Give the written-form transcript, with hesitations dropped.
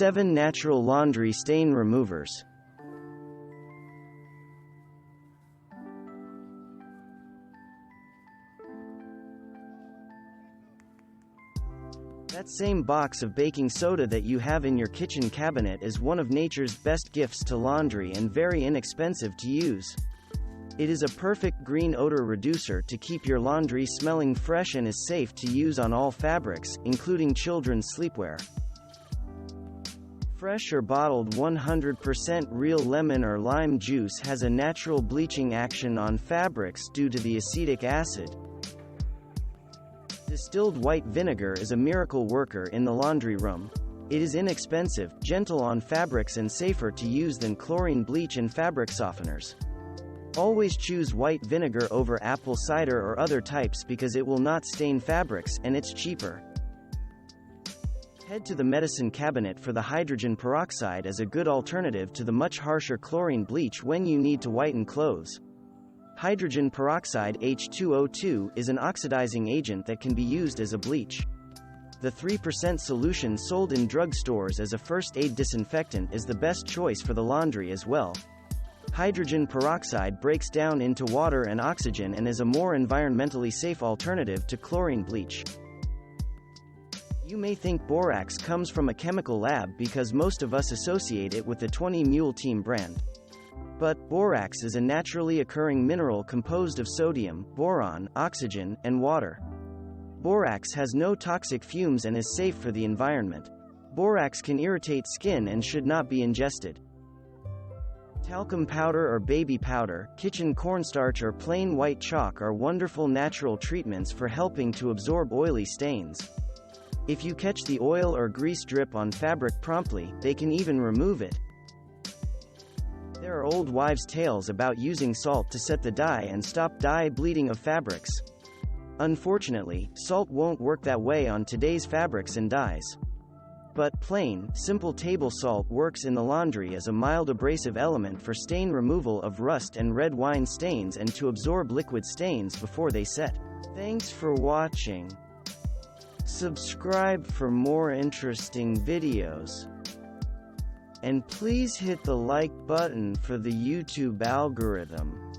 7 Natural Laundry Stain Removers. That same box of baking soda that you have in your kitchen cabinet is one of nature's best gifts to laundry and very inexpensive to use. It is a perfect green odor reducer to keep your laundry smelling fresh and is safe to use on all fabrics, including children's sleepwear. Fresh or bottled 100% real lemon or lime juice has a natural bleaching action on fabrics due to the acetic acid. Distilled white vinegar is a miracle worker in the laundry room. It is inexpensive, gentle on fabrics and safer to use than chlorine bleach and fabric softeners. Always choose white vinegar over apple cider or other types because it will not stain fabrics, and it's cheaper. Head to the medicine cabinet for the hydrogen peroxide as a good alternative to the much harsher chlorine bleach when you need to whiten clothes. Hydrogen peroxide H2O2 is an oxidizing agent that can be used as a bleach. The 3% solution sold in drugstores as a first aid disinfectant is the best choice for the laundry as well. Hydrogen peroxide breaks down into water and oxygen and is a more environmentally safe alternative to chlorine bleach. You may think borax comes from a chemical lab because most of us associate it with the 20 Mule Team brand. But borax is a naturally occurring mineral composed of sodium, boron, oxygen, and water. Borax has no toxic fumes and is safe for the environment. Borax can irritate skin and should not be ingested. Talcum powder or baby powder, kitchen cornstarch or plain white chalk are wonderful natural treatments for helping to absorb oily stains. If you catch the oil or grease drip on fabric promptly, they can even remove it. There are old wives' tales about using salt to set the dye and stop dye bleeding of fabrics. Unfortunately, salt won't work that way on today's fabrics and dyes. But plain, simple table salt works in the laundry as a mild abrasive element for stain removal of rust and red wine stains and to absorb liquid stains before they set. Thanks for watching. Subscribe for more interesting videos. And please hit the like button for the YouTube algorithm.